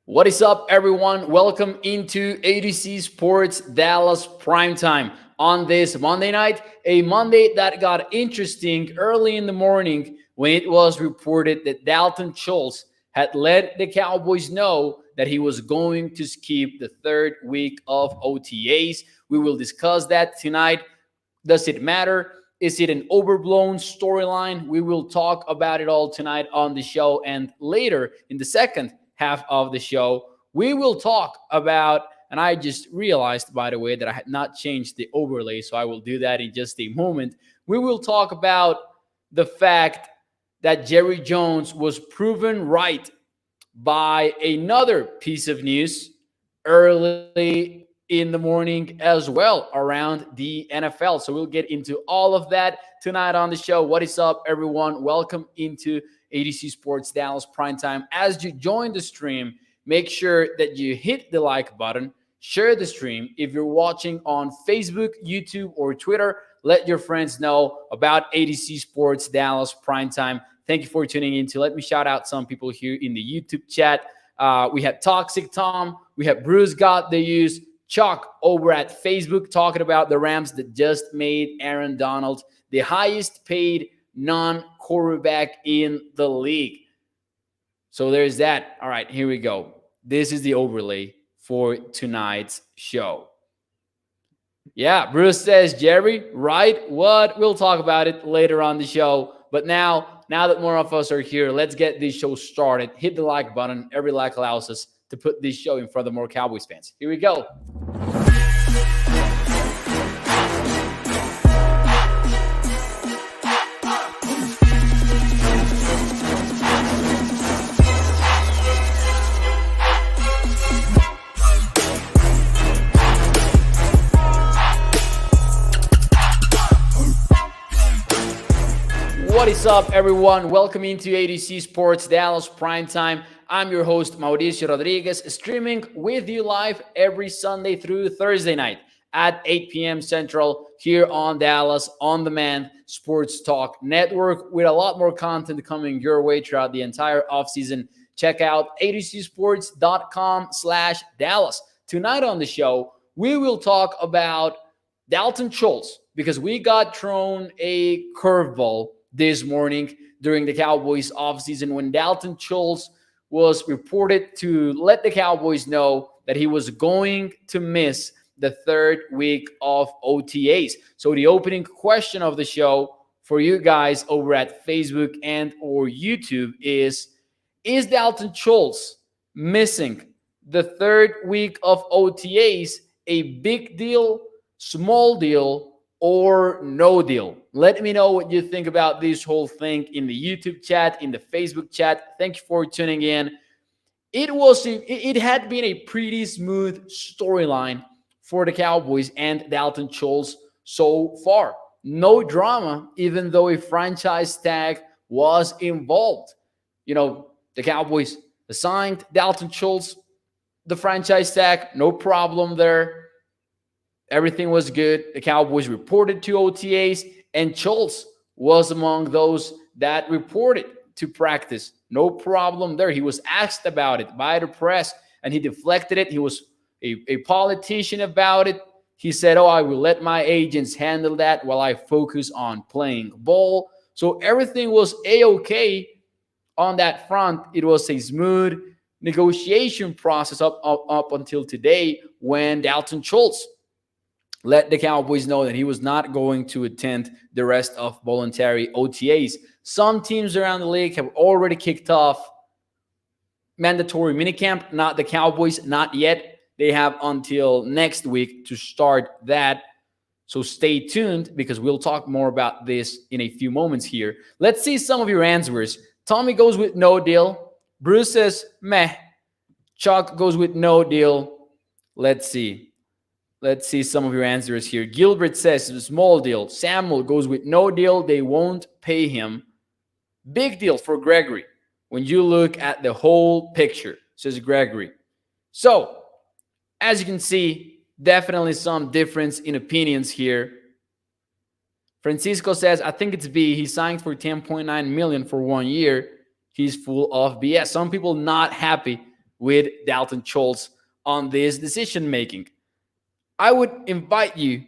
What is up, everyone? Welcome into ADC Sports Dallas Primetime on this Monday night. A Monday that got interesting early in the morning when it was reported that Dalton Schultz had let the Cowboys know that he was going to skip the third week of OTAs. We will discuss that tonight. Does it matter? Is it an overblown storyline? We will talk about it all tonight on the show. And later in the second half of the show, we will talk about, and I just realized, by the way, that I had not changed the overlay, so I will do that in just a moment. We will talk about the fact that Jerry Jones was proven right by another piece of news early in the morning as well around the NFL. So we'll get into all of that tonight on the show. What is up, everyone? Welcome into ADC Sports Dallas Primetime. As you join the stream, make sure that you hit the like button, share the stream. If you're watching on Facebook, YouTube, or Twitter, let your friends know about ADC Sports Dallas Primetime. Thank you for tuning in. Let me shout out some people here in the YouTube chat. We have Toxic Tom. We have Bruce Got the Use. Chuck over at Facebook talking about the Rams that just made Aaron Donald the highest paid non-quarterback in the league. So there's that. All right, here we go. This is the overlay for tonight's show. Yeah, Bruce says, Jerry, right? What? We'll talk about it later on the show. But now that more of us are here, let's get this show started. Hit the like button. Every like allows us to put this show in front of more Cowboys fans. Here we go. What is up, everyone? Welcome into ADC Sports Dallas Primetime. I'm your host, Mauricio Rodriguez, streaming with you live every Sunday through Thursday night at 8 p.m. Central here on Dallas On Demand Sports Talk Network with a lot more content coming your way throughout the entire offseason. Check out adcsports.com/Dallas. Tonight on the show, we will talk about Dalton Schultz because we got thrown a curveball this morning during the Cowboys offseason when Dalton Schultz was reported to let the Cowboys know that he was going to miss the third week of OTAs. So the opening question of the show for you guys over at Facebook and or YouTube is Dalton Schultz missing the third week of OTAs a big deal, small deal, or no deal? Let me know what you think about this whole thing in the YouTube chat, in the Facebook chat. Thank you for tuning in. It had been a pretty smooth storyline for the Cowboys and Dalton Schultz so far. No drama, even though a franchise tag was involved. You know, the Cowboys assigned Dalton Schultz the franchise tag, no problem there. Everything was good. The Cowboys reported to OTAs, and Schultz was among those that reported to practice. No problem there. He was asked about it by the press, and he deflected it. He was a politician about it. He said, I will let my agents handle that while I focus on playing ball. So everything was A-okay on that front. It was a smooth negotiation process up until today when Dalton Schultz let the Cowboys know that he was not going to attend the rest of voluntary OTAs. Some teams around the league have already kicked off mandatory minicamp, not the Cowboys, not yet. They have until next week to start that. So stay tuned because we'll talk more about this in a few moments here. Let's see some of your answers. Tommy goes with no deal. Bruce says meh. Chuck goes with no deal. Let's see some of your answers here. Gilbert says it's a small deal. Samuel goes with no deal. They won't pay him. Big deal for Gregory when you look at the whole picture, says Gregory. So, as you can see, definitely some difference in opinions here. Francisco says, I think it's B. He signed for $10.9 million for 1 year. He's full of BS. Some people not happy with Dalton Schultz on this decision making. I would invite you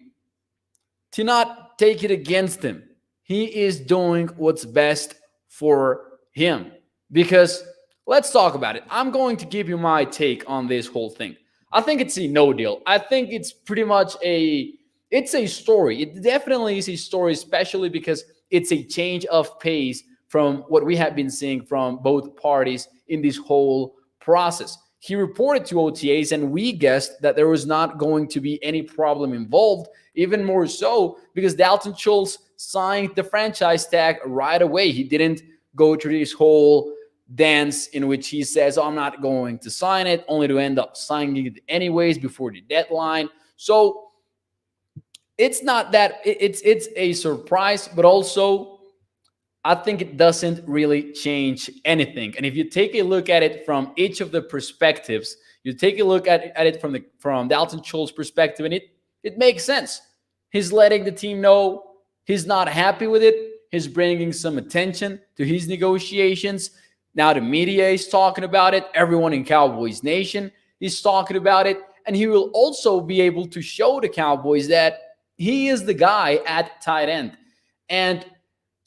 to not take it against him. He is doing what's best for him. Because let's talk about it. I'm going to give you my take on this whole thing. I think it's a no deal. I think it's pretty much it's a story. It definitely is a story, especially because it's a change of pace from what we have been seeing from both parties in this whole process. He reported to OTAs, and we guessed that there was not going to be any problem involved, even more so because Dalton Schultz signed the franchise tag right away. He didn't go through this whole dance in which he says, oh, I'm not going to sign it, only to end up signing it anyways before the deadline. So it's not that it's a surprise, but also I think it doesn't really change anything. And if you take a look at it from each of the perspectives, you take a look at it from Dalton Schultz's perspective, and it makes sense. He's letting the team know he's not happy with it. He's bringing some attention to his negotiations. Now the media is talking about it. Everyone in Cowboys Nation is talking about it. And he will also be able to show the Cowboys that he is the guy at tight end. And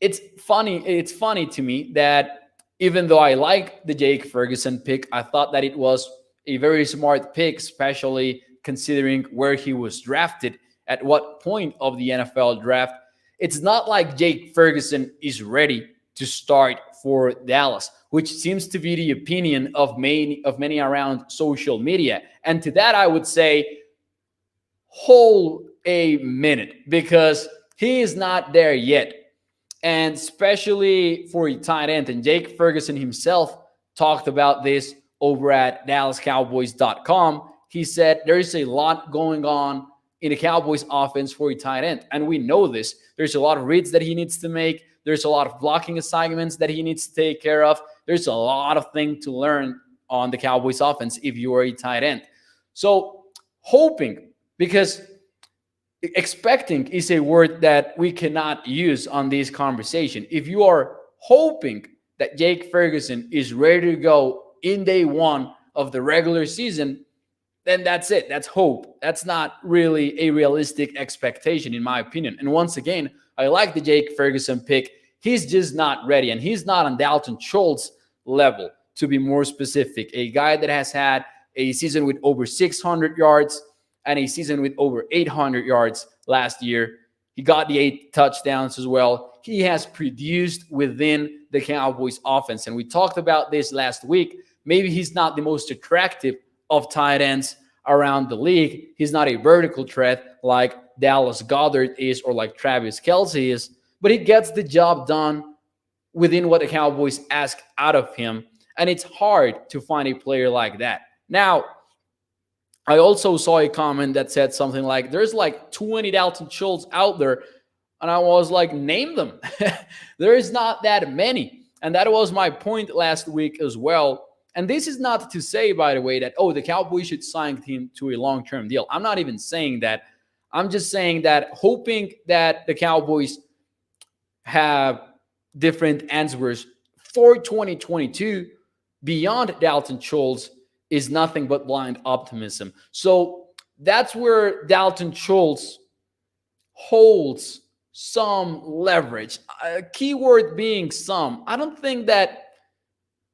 it's funny to me that even though I like the Jake Ferguson pick, I thought that it was a very smart pick, especially considering where he was drafted, at what point of the NFL draft. It's not like Jake Ferguson is ready to start for Dallas, which seems to be the opinion of many around social media. And to that, I would say, hold a minute, because he is not there yet. And especially for a tight end. And Jake Ferguson himself talked about this over at DallasCowboys.com. He said there's a lot going on in the Cowboys offense for a tight end. And we know this. There's a lot of reads that he needs to make. There's a lot of blocking assignments that he needs to take care of. There's a lot of things to learn on the Cowboys offense if you are a tight end. So hoping, because expecting is a word that we cannot use on this conversation. If you are hoping that Jake Ferguson is ready to go in day one of the regular season, then that's it. That's hope. That's not really a realistic expectation, in my opinion. And once again, I like the Jake Ferguson pick. He's just not ready, and he's not on Dalton Schultz level, to be more specific. A guy that has had a season with over 600 yards and a season with over 800 yards last year. He got the 8 touchdowns as well. He has produced within the Cowboys offense. And we talked about this last week. Maybe he's not the most attractive of tight ends around the league. He's not a vertical threat like Dallas Goedert is or like Travis Kelce is, but he gets the job done within what the Cowboys ask out of him. And it's hard to find a player like that. Now, I also saw a comment that said something like, there's like 20 Dalton Schultz out there. And I was like, name them. There is not that many. And that was my point last week as well. And this is not to say, by the way, that, oh, the Cowboys should sign him to a long-term deal. I'm not even saying that. I'm just saying that, hoping that the Cowboys have different answers for 2022 beyond Dalton Schultz is nothing but blind optimism. So that's where Dalton Schultz holds some leverage. Keyword being some. I don't think that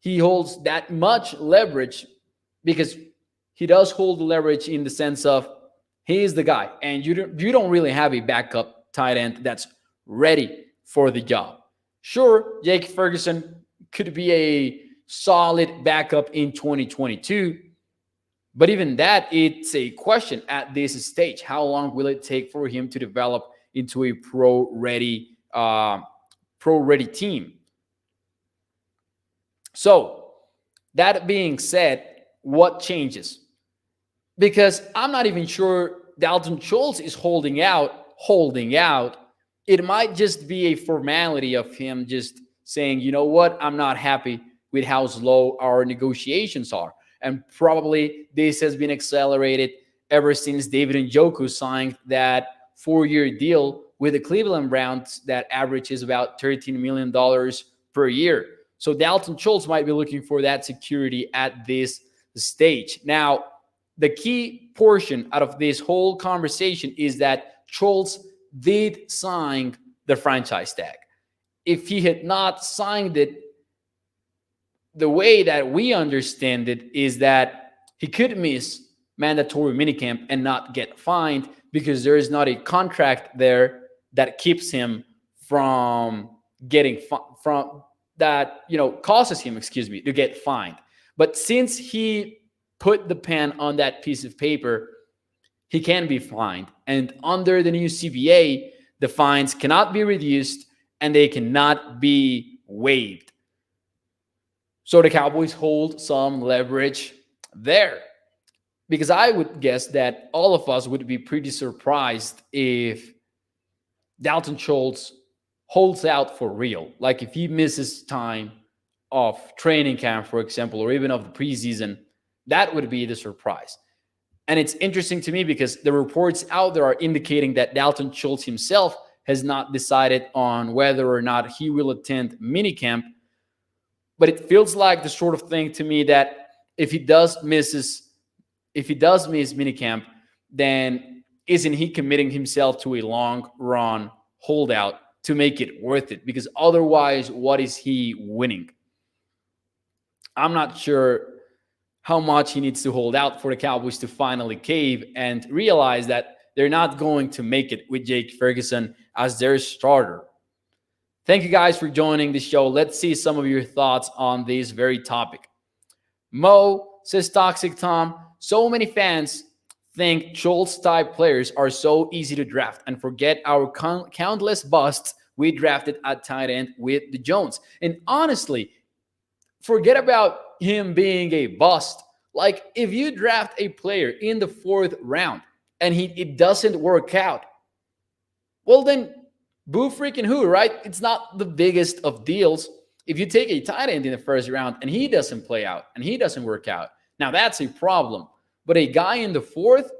he holds that much leverage, because he does hold leverage in the sense of he is the guy, and you don't really have a backup tight end that's ready for the job. Sure, Jake Ferguson could be a solid backup in 2022, but even that, it's a question at this stage. How long will it take for him to develop into a pro-ready team? So, that being said, what changes? Because I'm not even sure Dalton Schultz is holding out. It might just be a formality of him just saying, you know what, I'm not happy with how slow our negotiations are. And probably this has been accelerated ever since David Njoku signed that 4-year deal with the Cleveland Browns that averages about $13 million per year. So Dalton Schultz might be looking for that security at this stage. Now, the key portion out of this whole conversation is that Schultz did sign the franchise tag. If he had not signed it, the way that we understand it is that he could miss mandatory minicamp and not get fined because there is not a contract there that keeps him from getting from that, causes him, to get fined. But since he put the pen on that piece of paper, he can be fined. And under the new CBA, the fines cannot be reduced and they cannot be waived. So the Cowboys hold some leverage there. Because I would guess that all of us would be pretty surprised if Dalton Schultz holds out for real. Like if he misses time of training camp, for example, or even of the preseason, that would be the surprise. And it's interesting to me because the reports out there are indicating that Dalton Schultz himself has not decided on whether or not he will attend minicamp. But it feels like the sort of thing to me that if he does miss minicamp, then isn't he committing himself to a long run holdout to make it worth it? Because otherwise, what is he winning? I'm not sure how much he needs to hold out for the Cowboys to finally cave and realize that they're not going to make it with Jake Ferguson as their starter. Thank you guys for joining the show. Let's see some of your thoughts on this very topic. Mo says, Toxic Tom, so many fans think Schultz-type players are so easy to draft and forget our countless busts we drafted at tight end with the Jones. And honestly, forget about him being a bust. Like, if you draft a player in the 4th round and it doesn't work out, well then, boo freaking who, right? It's not the biggest of deals. If you take a tight end in the 1st round and he doesn't play out and he doesn't work out, now that's a problem. But a guy in the 4th,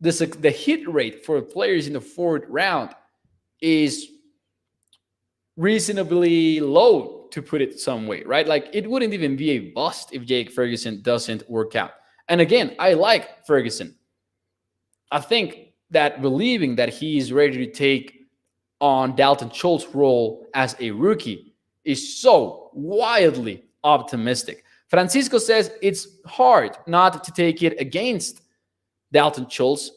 the hit rate for players in the 4th round is reasonably low, to put it some way, right? Like, it wouldn't even be a bust if Jake Ferguson doesn't work out. And again, I like Ferguson. I think that believing that he is ready to take on Dalton Schultz's role as a rookie is so wildly optimistic. Francisco says it's hard not to take it against Dalton Schultz.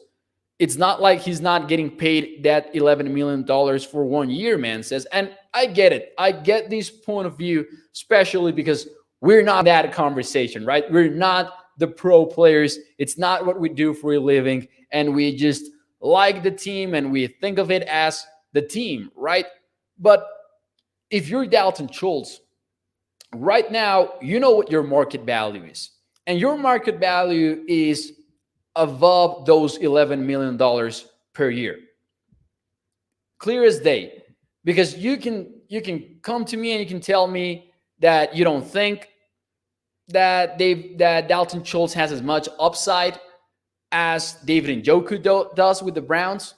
It's not like he's not getting paid that $11 million for 1 year, man says. And I get it. I get this point of view, especially because we're not that conversation, right? We're not the pro players. It's not what we do for a living. And we just like the team and we think of it as the team, right? But if you're Dalton Schultz, right now, you know what your market value is. And your market value is above those $11 million per year. Clear as day. Because you can come to me and you can tell me that you don't think that Dalton Schultz has as much upside as David Njoku does with the Browns.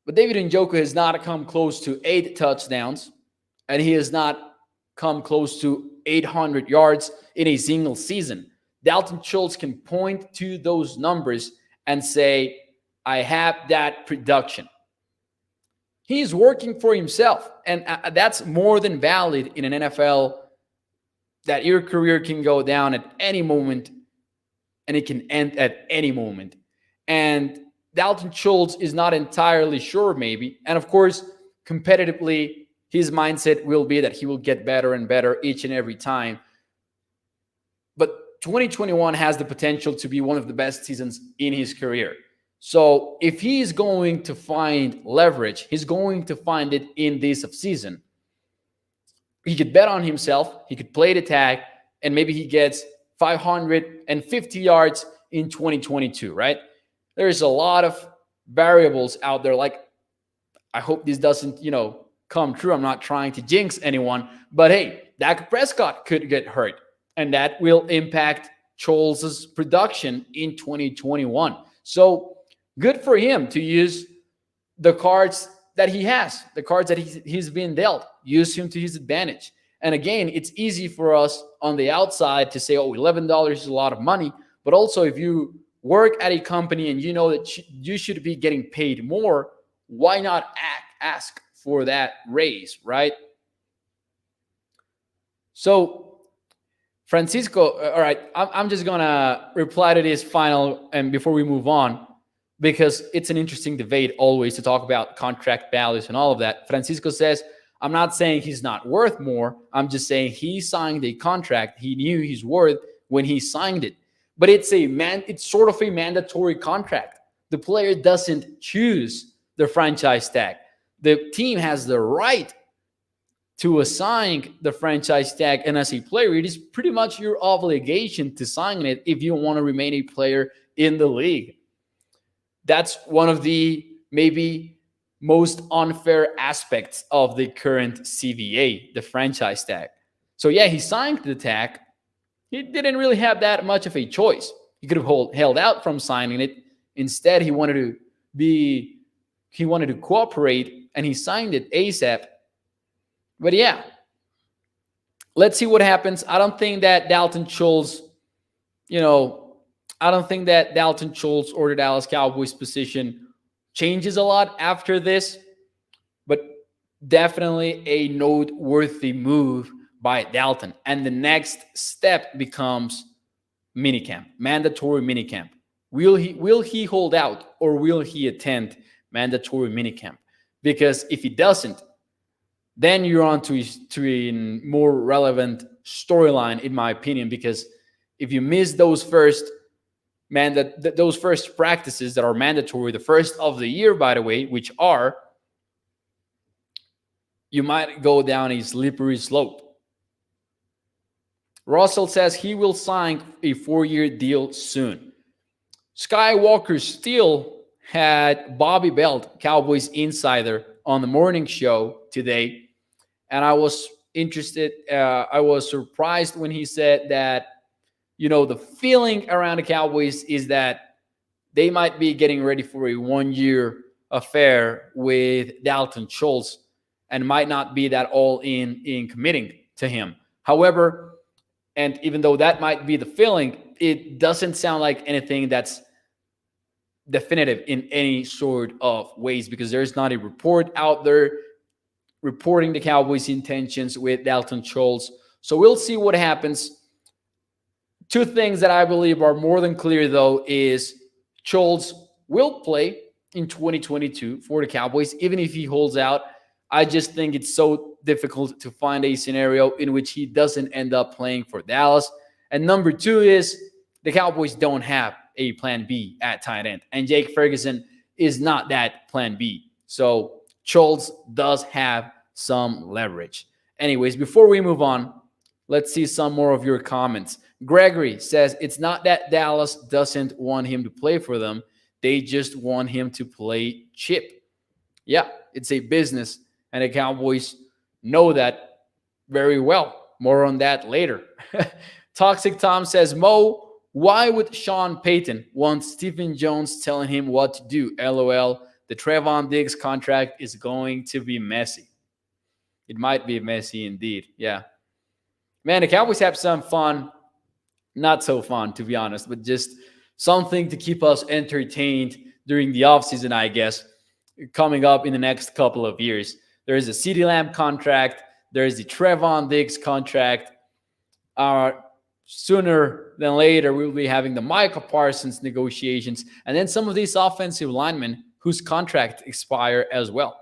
But David Njoku has not come close to 8 touchdowns, and he has not come close to 800 yards in a single season. Dalton Schultz can point to those numbers and say, I have that production. He's working for himself, and that's more than valid in an NFL that your career can go down at any moment, and it can end at any moment. And Dalton Schultz is not entirely sure, maybe. And of course, competitively, his mindset will be that he will get better and better each and every time. But 2021 has the potential to be one of the best seasons in his career. So if he's going to find leverage, he's going to find it in this offseason. He could bet on himself, he could play the tag, and maybe he gets 550 yards in 2022, right? There's a lot of variables out there. Like, I hope this doesn't, come true. I'm not trying to jinx anyone, but hey, Dak Prescott could get hurt, and that will impact Schultz's production in 2021. So good for him to use the cards that he has, the cards that he's been dealt, use him to his advantage. And again, it's easy for us on the outside to say, oh, $11 is a lot of money. But also, if you work at a company and you know that you should be getting paid more, why not ask for that raise, right? So, Francisco, all right, I'm just going to reply to this final and before we move on, because it's an interesting debate always to talk about contract values and all of that. Francisco says, I'm not saying he's not worth more. I'm just saying he signed a contract. He knew his worth when he signed it. But it's sort of a mandatory contract. The player doesn't choose the franchise tag. The team has the right to assign the franchise tag, and as a player, it is pretty much your obligation to sign it if you want to remain a player in the league. That's one of the maybe most unfair aspects of the current CBA, the franchise tag. So yeah, he signed the tag. He didn't really have that much of a choice. He could have held out from signing it. Instead, he wanted to cooperate, and he signed it ASAP. But yeah, let's see what happens. I don't think that Dalton Schultz, I don't think that Dalton Schultz or the Dallas Cowboys position changes a lot after this, but definitely a noteworthy move by Dalton. And the next step becomes minicamp, mandatory minicamp. Will he hold out, or will he attend mandatory minicamp? Because if he doesn't, then you're on to a more relevant storyline, in my opinion, because if you miss those first practices that are mandatory, the first of the year, by the way, which are, you might go down a slippery slope. Russell says he will sign a 4-year deal soon. Skywalker Steel had Bobby Belt, Cowboys insider, on the morning show today. And I was surprised when he said that, the feeling around the Cowboys is that they might be getting ready for a 1-year affair with Dalton Schultz and might not be that all in committing to him. However, and even though that might be the feeling, it doesn't sound like anything that's definitive in any sort of ways, because there's not a report out there reporting the Cowboys' intentions with Dalton Schultz. So we'll see what happens. Two things that I believe are more than clear, though, is Schultz will play in 2022 for the Cowboys, even if he holds out. I just think it's so difficult to find a scenario in which he doesn't end up playing for Dallas. And number two is the Cowboys don't have a plan B at tight end, and Jake Ferguson is not that plan B. So Schultz does have some leverage. Anyways, before we move on, let's see some more of your comments. Gregory says it's not that Dallas doesn't want him to play for them. They just want him to play cheap. Yeah, it's a business, and the Cowboys know that very well. More on that later. Toxic Tom says, Mo, why would Sean Payton want Stephen Jones telling him what to do? LOL. The Trevon Diggs contract is going to be messy. It might be messy indeed. Yeah. Man, the Cowboys have some fun. Not so fun, to be honest, but just something to keep us entertained during the offseason, I guess, coming up in the next couple of years. There is a CeeDee Lamb contract. There is the Trevon Diggs contract. Sooner than later, we'll be having the Micah Parsons negotiations, and then some of these offensive linemen whose contract expire as well.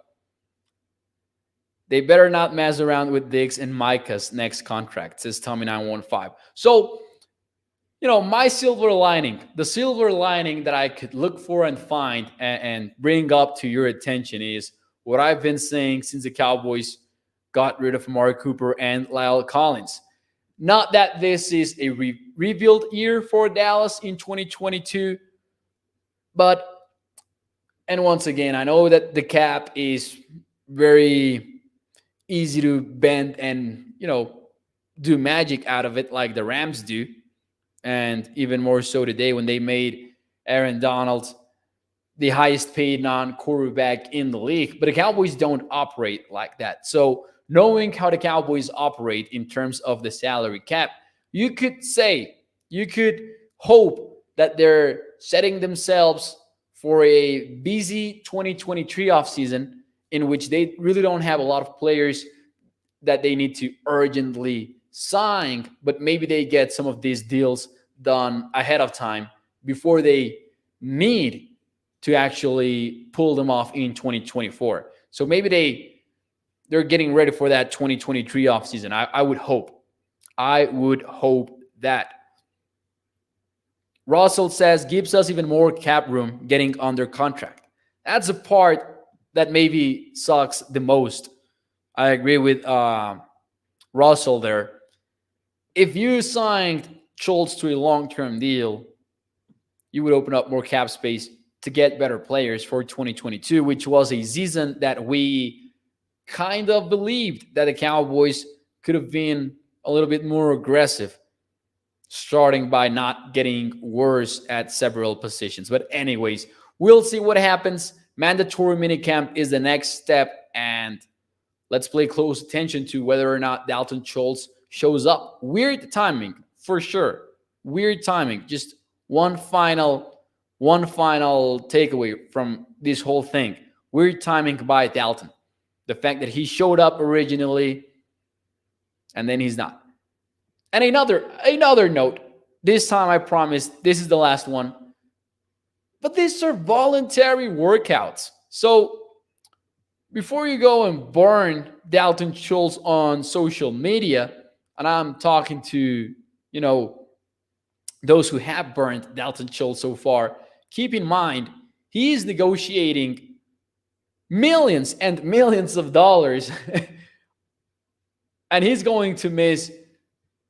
They better not mess around with Diggs and Micah's next contract, says Tommy915. So, my silver lining, the silver lining that I could look for and find and bring up to your attention is what I've been saying since the Cowboys got rid of Amari Cooper and Lyle Collins. Not that this is a rebuild year for Dallas in 2022, but, and once again, I know that the cap is very easy to bend and, do magic out of it like the Rams do. And even more so today when they made Aaron Donald the highest paid non-quarterback in the league. But the Cowboys don't operate like that. So knowing how the Cowboys operate in terms of the salary cap, you could say, you could hope that they're setting themselves for a busy 2023 offseason in which they really don't have a lot of players that they need to urgently sign, but maybe they get some of these deals done ahead of time before they need to actually pull them off in 2024. So maybe they're getting ready for that 2023 offseason. I would hope. I would hope that. Russell says, gives us even more cap room getting under contract. That's a part that maybe sucks the most. I agree with Russell there. If you signed Schultz to a long-term deal, you would open up more cap space to get better players for 2022, which was a season that we kind of believed that the Cowboys could have been a little bit more aggressive, starting by not getting worse at several positions. But anyways, we'll see what happens. Mandatory minicamp is the next step, and let's pay close attention to whether or not Dalton Schultz shows up. Weird timing, for sure. Weird timing. Just one final takeaway from this whole thing. Weird timing by Dalton. The fact that he showed up originally and then he's not. And another note, this time I promise this is the last one, but these are voluntary workouts. So before you go and burn Dalton Schultz on social media, and I'm talking to, those who have burned Dalton Schultz so far, keep in mind, he is negotiating millions and millions of dollars, and he's going to miss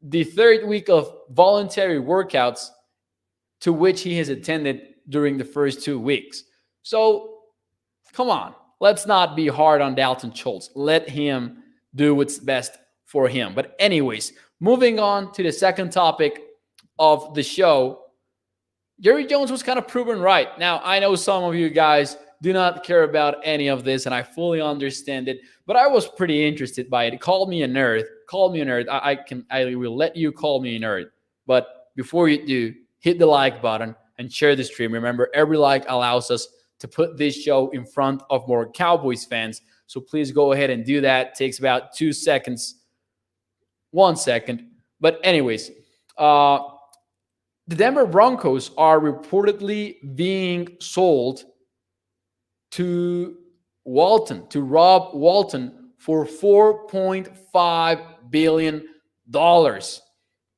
the third week of voluntary workouts to which he has attended during the first 2 weeks. So, come on. Let's not be hard on Dalton Schultz. Let him do what's best for him. But anyways, moving on to the second topic of the show, Jerry Jones was kind of proven right. Now, I know some of you guys do not care about any of this, and I fully understand it, but I was pretty interested by it. Call me a nerd. I will let you call me a nerd. But before you do, hit the like button and share the stream. Remember, every like allows us to put this show in front of more Cowboys fans. So please go ahead and do that. It takes about 2 seconds, 1 second. But anyways, the Denver Broncos are reportedly being sold to Rob Walton for $4.5 billion.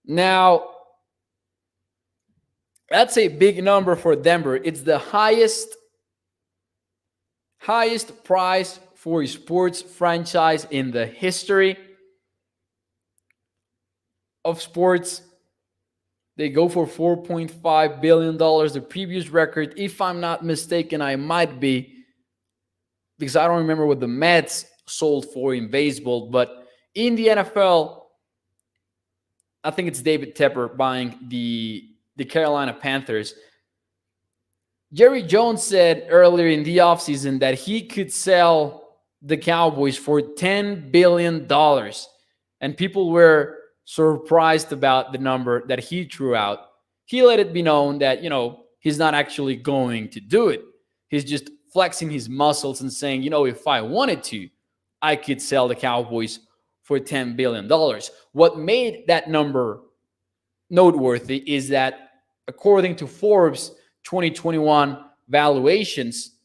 Now, that's a big number for Denver. It's the highest price for a sports franchise in the history of sports. They go for $4.5 billion. The previous record, if I'm not mistaken, I might be, because I don't remember what the Mets sold for in baseball, but in the NFL, I think it's David Tepper buying the Carolina Panthers. Jerry Jones said earlier in the offseason that he could sell the Cowboys for $10 billion. And people were surprised about the number that he threw out. He let it be known that, he's not actually going to do it. He's just flexing his muscles and saying, if I wanted to, I could sell the Cowboys for $10 billion. What made that number noteworthy is that according to Forbes 2021 valuations,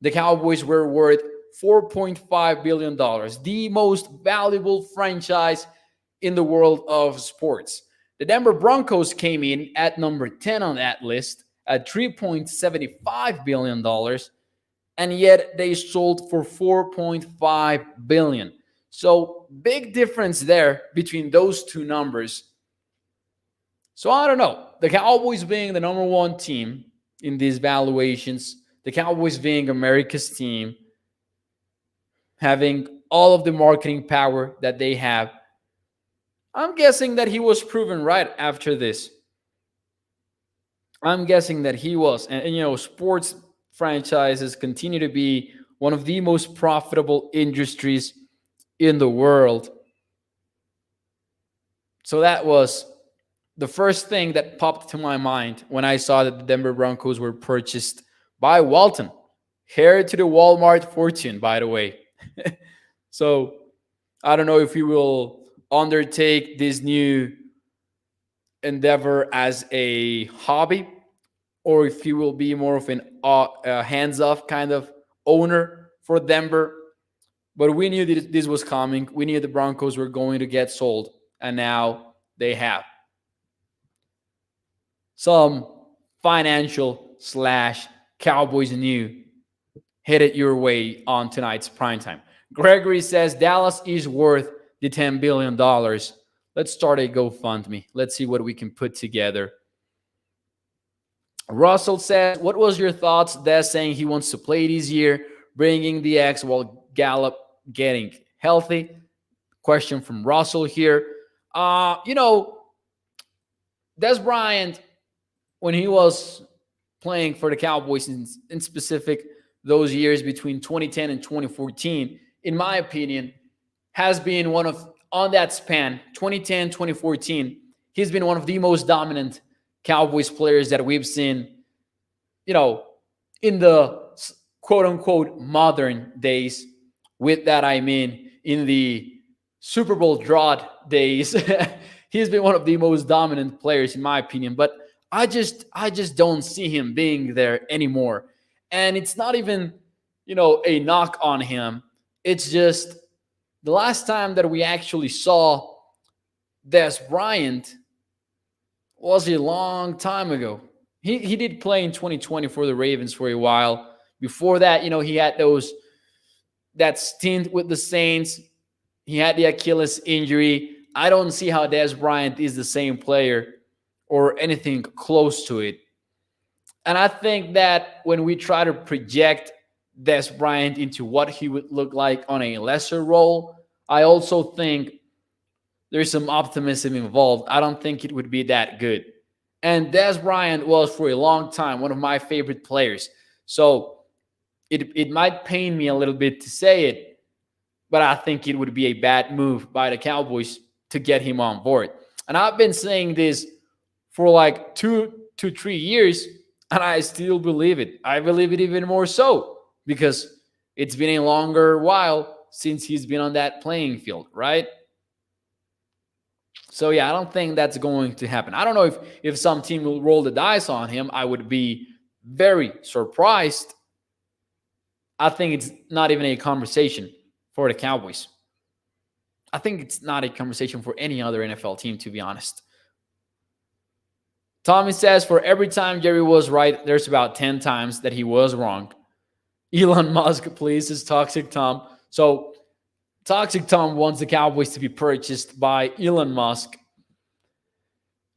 the Cowboys were worth $4.5 billion, the most valuable franchise in the world of sports. The Denver Broncos came in at number 10 on that list at $3.75 billion, and yet they sold for $4.5 billion. So big difference there between those two numbers. So I don't know. The Cowboys being the number one team in these valuations, the Cowboys being America's team, having all of the marketing power that they have, I'm guessing that he was proven right after this. I'm guessing that he was. And sports franchises continue to be one of the most profitable industries in the world. So that was the first thing that popped to my mind when I saw that the Denver Broncos were purchased by Walton. Heir to the Walmart fortune, by the way. So I don't know if he will undertake this new endeavor as a hobby or if he will be more of an hands-off kind of owner for Denver. But we knew that this was coming. We knew the Broncos were going to get sold, and now they have. Some financial slash Cowboys new headed your way on tonight's primetime. Gregory says Dallas is worth the $10 billion. Let's start a GoFundMe. Let's see what we can put together. Russell says, what was your thoughts? Des saying he wants to play this year, bringing the X while Gallup getting healthy. Question from Russell here. Des Bryant, when he was playing for the Cowboys in specific those years between 2010 and 2014, in my opinion, has been one of, on that span, 2010, 2014, he's been one of the most dominant Cowboys players that we've seen, in the quote-unquote modern days. With that, I mean in the Super Bowl drought days. He's been one of the most dominant players, in my opinion. But I just don't see him being there anymore. And it's not even, a knock on him. It's just the last time that we actually saw Des Bryant was a long time ago. He did play in 2020 for the Ravens for a while. Before that, he had that stint with the Saints. He had the Achilles injury. I don't see how Des Bryant is the same player or anything close to it. And I think that when we try to project Des Bryant into what he would look like on a lesser role, I also think there's some optimism involved. I don't think it would be that good. And Des Bryant was for a long time one of my favorite players. So it might pain me a little bit to say it, but I think it would be a bad move by the Cowboys to get him on board. And I've been saying this for like 2 to 3 years, and I still believe it. I believe it even more so because it's been a longer while since he's been on that playing field, right? So, yeah, I don't think that's going to happen. I don't know if some team will roll the dice on him. I would be very surprised. I think it's not even a conversation for the Cowboys. I think it's not a conversation for any other NFL team, to be honest. Tommy says, for every time Jerry was right, there's about 10 times that he was wrong. Elon Musk, please, is Toxic Tom. So Toxic Tom wants the Cowboys to be purchased by Elon Musk.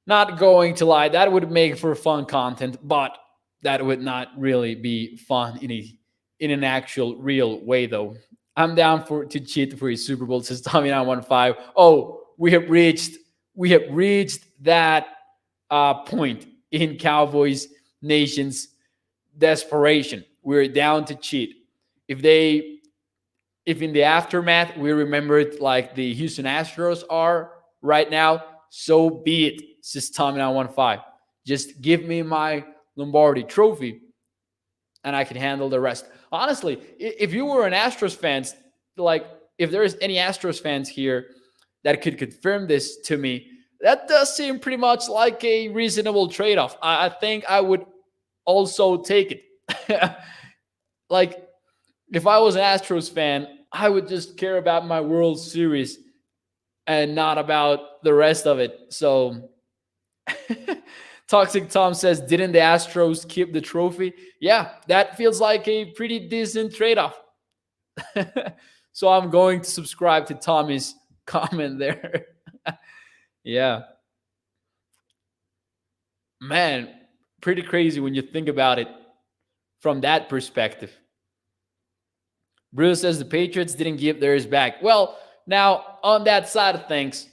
Not going to lie, that would make for fun content, but that would not really be fun in an actual real way, though. I'm down to cheat for a Super Bowl, says Tommy 915. Oh, we have reached that point in Cowboys Nation's desperation. We're down to cheat. If in the aftermath we remember it like the Houston Astros are right now, so be it, says Tommy 915. Just give me my Lombardi trophy and I can handle the rest. Honestly, if you were an Astros fan, like if there's any Astros fans here that could confirm this to me, that does seem pretty much like a reasonable trade-off. I think I would also take it. Like, if I was an Astros fan, I would just care about my World Series and not about the rest of it. So, Toxic Tom says, didn't the Astros keep the trophy? Yeah, that feels like a pretty decent trade-off. So I'm going to subscribe to Tommy's comment there. Yeah. Man, pretty crazy when you think about it from that perspective. Bruce says the Patriots didn't give theirs back. Well, now on that side of things,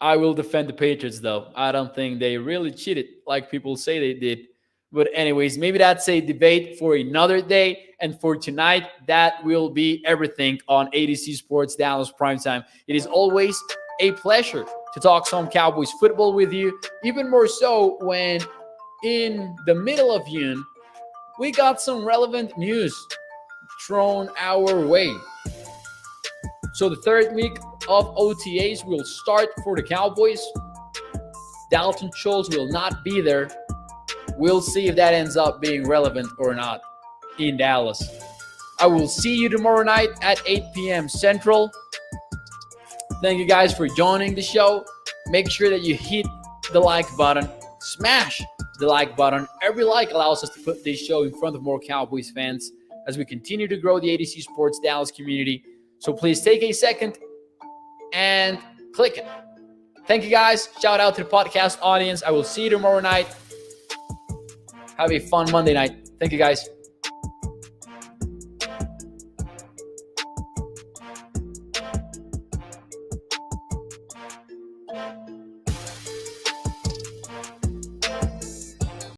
I will defend the Patriots, though. I don't think they really cheated like people say they did. But anyways, maybe that's a debate for another day. And for tonight, that will be everything on ADC Sports Dallas Primetime. It is always a pleasure to talk some Cowboys football with you, even more so when in the middle of June, we got some relevant news thrown our way. So the third week of OTAs will start for the Cowboys. Dalton Schultz will not be there. We'll see if that ends up being relevant or not in Dallas. I will see you tomorrow night at 8 p.m. Central. Thank you guys for joining the show. Make sure that you hit the like button. Smash the like button. Every like allows us to put this show in front of more Cowboys fans as we continue to grow the ADC Sports Dallas community. So please take a second and click it. Thank you guys. Shout out to the podcast audience. I will see you tomorrow night. Have a fun Monday night. Thank you guys.